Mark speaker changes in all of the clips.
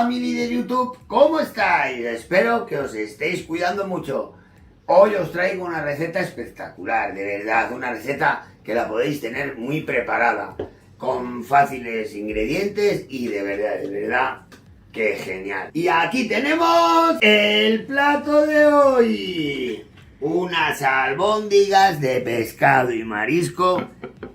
Speaker 1: family de YouTube, ¿cómo estáis? Espero que os estéis cuidando mucho. Hoy os traigo una receta espectacular, de verdad, una receta que la podéis tener muy preparada, con fáciles ingredientes y de verdad, que genial. Y aquí tenemos el plato de hoy. Unas albóndigas de pescado y marisco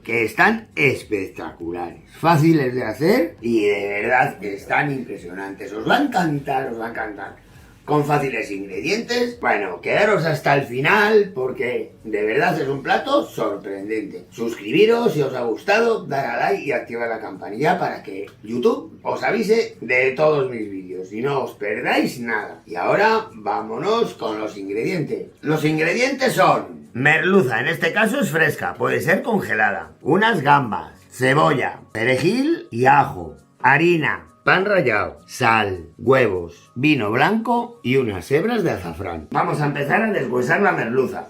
Speaker 1: que están espectaculares, fáciles de hacer y de verdad que están impresionantes. Os va a encantar, os va a encantar. Con fáciles ingredientes. Bueno, quedaros hasta el final porque de verdad es un plato sorprendente. Suscribiros si os ha gustado, dar a like y activar la campanilla para que YouTube os avise de todos mis vídeos y no os perdáis nada. Y ahora vámonos con los ingredientes. Los ingredientes son merluza, en este caso es fresca, puede ser congelada, unas gambas, cebolla, perejil y ajo, harina, pan rallado, sal, huevos, vino blanco y unas hebras de azafrán. Vamos a empezar a deshuesar la merluza.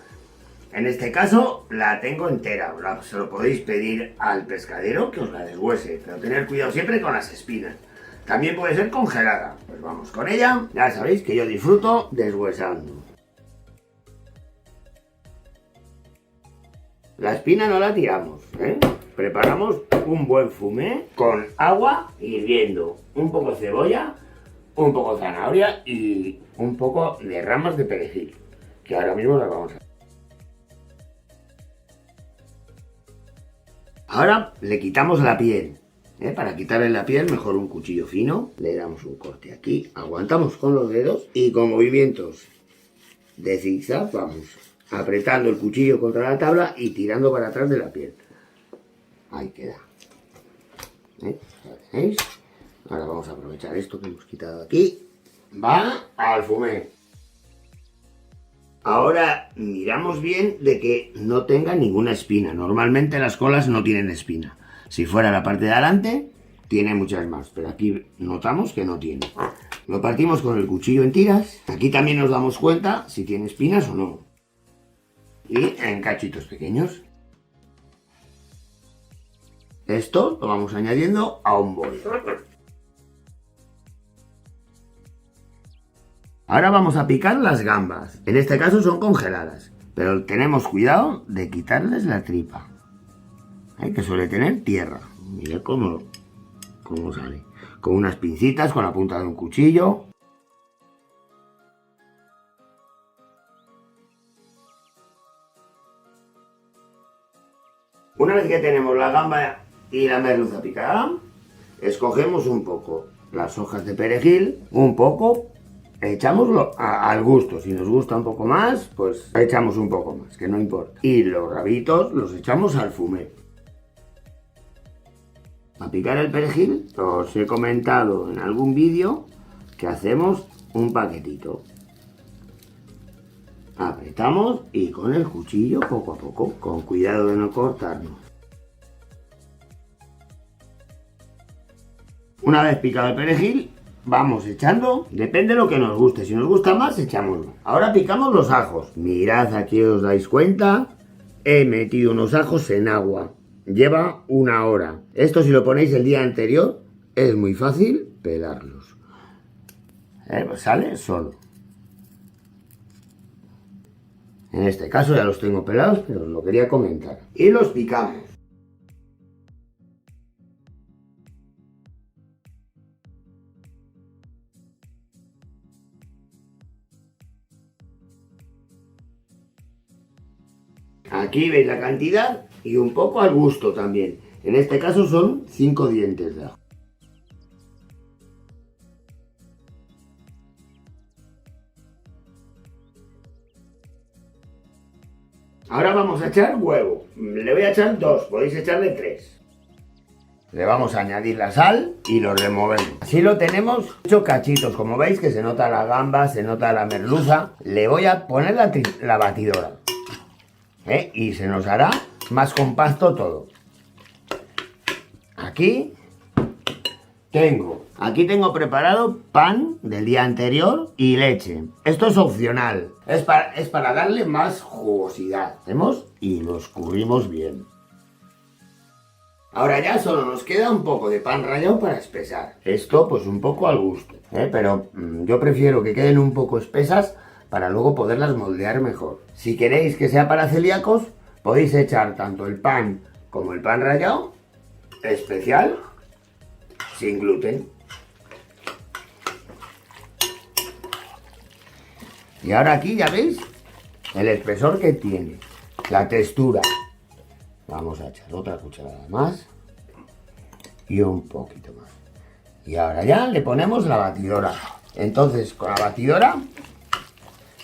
Speaker 1: En este caso la tengo entera, se lo podéis pedir al pescadero que os la deshuese, pero tener cuidado siempre con las espinas. También puede ser congelada. Pues vamos con ella. Ya sabéis que yo disfruto deshuesando. La espina no la tiramos, ¿eh? Preparamos un buen fumé con agua hirviendo, un poco de cebolla, un poco de zanahoria y un poco de ramas de perejil, que ahora mismo las vamos a hacer. Ahora le quitamos la piel, ¿eh? Para quitarle la piel mejor un cuchillo fino, le damos un corte aquí, aguantamos con los dedos y con movimientos de zigzag vamos apretando el cuchillo contra la tabla y tirando para atrás de la piel. Ahí queda. ¿Ya tenéis? Ahora vamos a aprovechar esto que hemos quitado aquí. Va al fumé. Ahora miramos bien de que no tenga ninguna espina. Normalmente las colas no tienen espina. Si fuera la parte de adelante, tiene muchas más. Pero aquí notamos que no tiene. Lo partimos con el cuchillo en tiras. Aquí también nos damos cuenta si tiene espinas o no. Y en cachitos pequeños. Esto lo vamos añadiendo a un bol. Ahora vamos a picar las gambas. En este caso son congeladas, pero tenemos cuidado de quitarles la tripa. Que suele tener tierra. Mirad cómo sale. Con unas pincitas, con la punta de un cuchillo. Una vez que tenemos la gamba y la merluza picada, escogemos un poco las hojas de perejil, un poco, echamoslo al gusto. Si nos gusta un poco más, pues echamos un poco más, que no importa. Y los rabitos los echamos al fumé. A picar el perejil, os he comentado en algún vídeo que hacemos un paquetito. Apretamos y con el cuchillo poco a poco, con cuidado de no cortarnos. Una vez picado el perejil, vamos echando, depende de lo que nos guste. Si nos gusta más, echamos más. Ahora picamos los ajos. Mirad, aquí os dais cuenta, he metido unos ajos en agua. Lleva 1 hora. Esto si lo ponéis el día anterior, es muy fácil pelarlos. Pues sale solo. En este caso ya los tengo pelados, pero os lo quería comentar. Y los picamos. Aquí veis la cantidad y un poco al gusto también. En este caso son 5 dientes de ajo. Ahora vamos a echar huevo. Le voy a echar 2, podéis echarle 3. Le vamos a añadir la sal y lo removemos. Así lo tenemos hecho cachitos. Como veis que se nota la gamba, se nota la merluza. Le voy a poner la batidora. Y se nos hará más compacto todo. Aquí tengo preparado pan del día anterior y leche. Esto es opcional. Es para darle más jugosidad. Hacemos y lo escurrimos bien. Ahora ya solo nos queda un poco de pan rallado para espesar. Esto pues un poco al gusto, pero yo prefiero que queden un poco espesas para luego poderlas moldear mejor. Si queréis que sea para celíacos, podéis echar tanto el pan como el pan rallado especial sin gluten. Y ahora aquí ya veis el espesor que tiene, la textura. Vamos a echar otra cucharada más y un poquito más. Y ahora ya le ponemos la batidora. Entonces con la batidora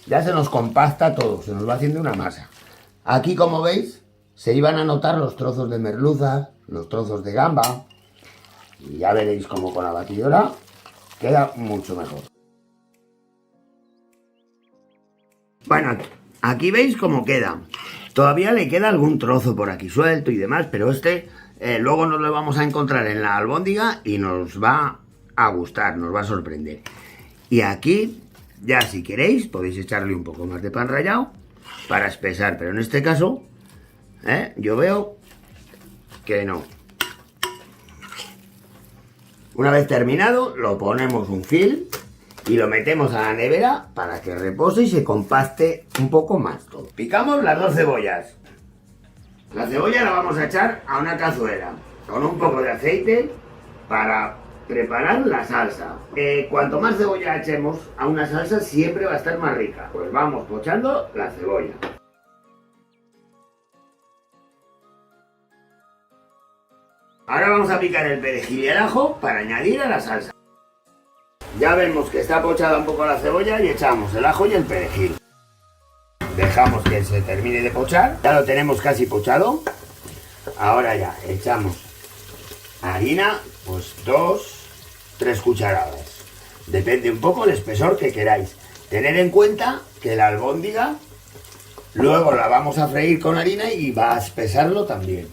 Speaker 1: ya se nos compacta todo, se nos va haciendo una masa. Aquí, como veis, se iban a notar los trozos de merluza, los trozos de gamba. Y ya veréis como con la batidora queda mucho mejor. Bueno, aquí veis cómo queda. Todavía le queda algún trozo por aquí suelto y demás, pero luego nos lo vamos a encontrar en la albóndiga y nos va a gustar, nos va a sorprender. Y aquí, ya si queréis, podéis echarle un poco más de pan rallado para espesar, pero en este caso, yo veo que no. Una vez terminado, lo ponemos un fil y lo metemos a la nevera para que repose y se compacte un poco más todo. Picamos las 2 cebollas. La cebolla la vamos a echar a una cazuela con un poco de aceite para preparar la salsa. Cuanto más cebolla echemos a una salsa siempre va a estar más rica. Pues vamos pochando la cebolla. Ahora vamos a picar el perejil y el ajo para añadir a la salsa. Ya vemos que está pochada un poco la cebolla y echamos el ajo y el perejil. Dejamos que se termine de pochar. Ya lo tenemos casi pochado. Ahora ya echamos harina, pues 2-3 cucharadas. Depende un poco el espesor que queráis. Tened en cuenta que la albóndiga luego la vamos a freír con harina y va a espesarlo también.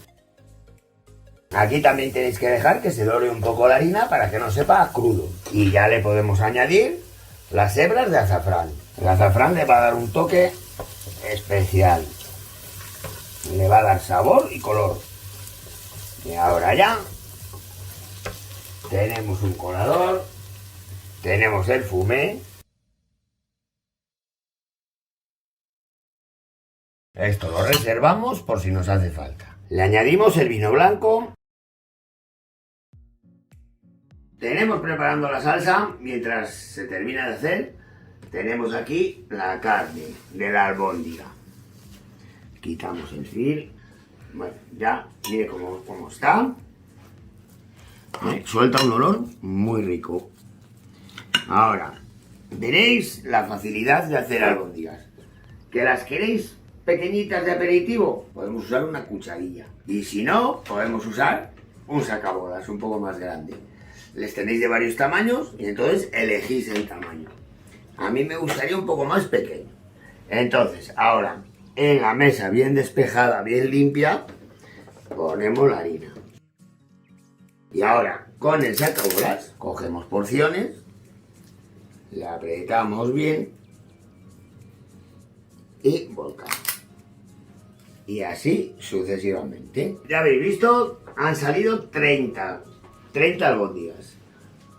Speaker 1: Aquí también tenéis que dejar que se dore un poco la harina para que no sepa crudo. Y ya le podemos añadir las hebras de azafrán. El azafrán le va a dar un toque especial. Le va a dar sabor y color. Y ahora ya tenemos un colador, tenemos el fumé. Esto lo reservamos por si nos hace falta. Le añadimos el vino blanco. Tenemos preparando la salsa, mientras se termina de hacer, tenemos aquí la carne de la albóndiga. Quitamos el fil. Bueno, ya, mire cómo está. Suelta un olor muy rico. Ahora, veréis la facilidad de hacer albóndigas. ¿Que las queréis pequeñitas de aperitivo? Podemos usar una cucharilla. Y si no, podemos usar un sacabodas un poco más grande. Les tenéis de varios tamaños y entonces elegís el tamaño. A mí me gustaría un poco más pequeño. Entonces, ahora, en la mesa bien despejada, bien limpia, ponemos la harina. Y ahora, con el sacabolas, cogemos porciones, le apretamos bien y volcamos. Y así sucesivamente. Ya habéis visto, han salido 30 albóndigas.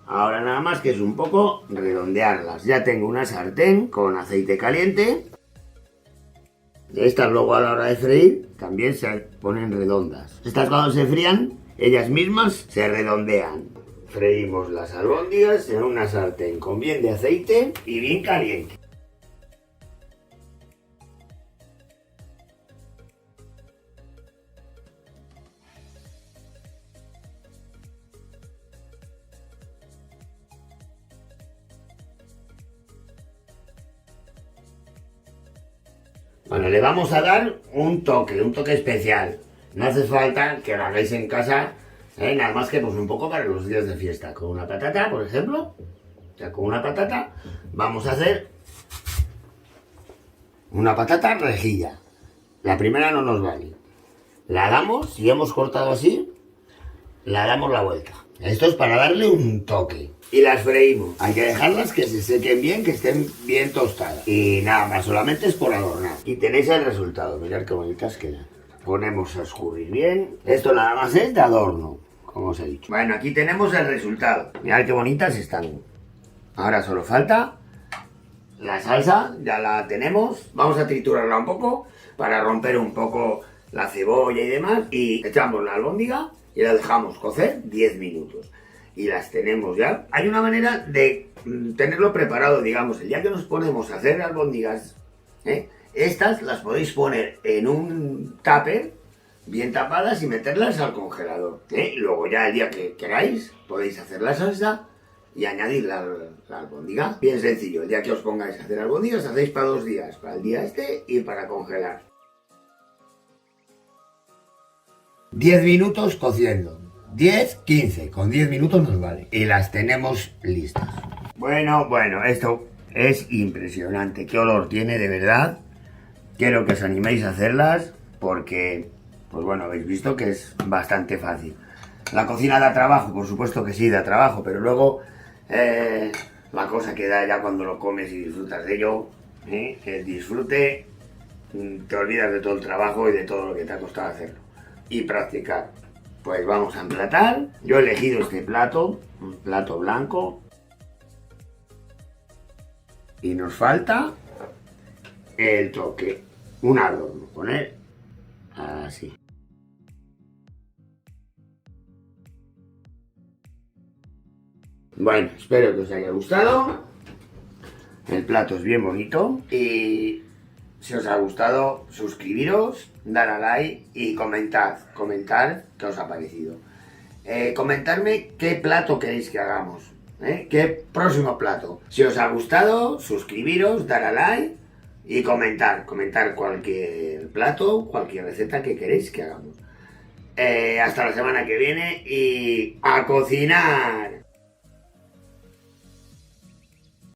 Speaker 1: Ahora nada más que es un poco redondearlas. Ya tengo una sartén con aceite caliente. Estas luego a la hora de freír también se ponen redondas. Estas cuando se frían, ellas mismas se redondean. Freímos las albóndigas en una sartén con bien de aceite y bien caliente. Bueno, le vamos a dar un toque especial. No hace falta que lo hagáis en casa, nada más que pues un poco para los días de fiesta. Con una patata, por ejemplo, con una patata vamos a hacer una patata rejilla. La primera no nos vale. La damos, si hemos cortado así, la damos la vuelta. Esto es para darle un toque. Y las freímos. Hay que dejarlas que se sequen bien, que estén bien tostadas. Y nada más, solamente es por adornar. Y tenéis el resultado. Mirad qué bonitas quedan. ponemos a escurrir bien. Esto nada más es de adorno, como os he dicho. Bueno, aquí tenemos el resultado. Mirad qué bonitas están. Ahora solo falta la salsa, ya la tenemos. Vamos a triturarla un poco para romper un poco la cebolla y demás. Y echamos la albóndiga y la dejamos cocer 10 minutos. Y las tenemos ya. Hay una manera de tenerlo preparado, digamos, el día que nos ponemos a hacer albóndigas, estas las podéis poner en un tupper bien tapadas y meterlas al congelador. Luego ya el día que queráis podéis hacer la salsa y añadir la albóndiga. Bien sencillo, el día que os pongáis a hacer albóndigas hacéis para 2 días, para el día este y para congelar. 10 minutos cociendo. 10, 15, con 10 minutos nos vale. Y las tenemos listas. Bueno, esto es impresionante. Qué olor tiene, de verdad. Quiero que os animéis a hacerlas porque, pues bueno, habéis visto que es bastante fácil. La cocina da trabajo, por supuesto que sí, da trabajo, pero luego la cosa que da ya cuando lo comes y disfrutas de ello, el disfrute, te olvidas de todo el trabajo y de todo lo que te ha costado hacerlo. Y practicar. Pues vamos a emplatar. Yo he elegido este plato, un plato blanco. Y nos falta el toque, un adorno, poner así. Bueno, espero que os haya gustado. El plato es bien bonito y si os ha gustado, suscribiros, dar a like y comentar qué os ha parecido. Comentarme qué plato queréis que hagamos, qué próximo plato. Si os ha gustado, suscribiros, dar a like y comentar cualquier plato, cualquier receta que queréis que hagamos. Hasta la semana que viene y ¡a cocinar!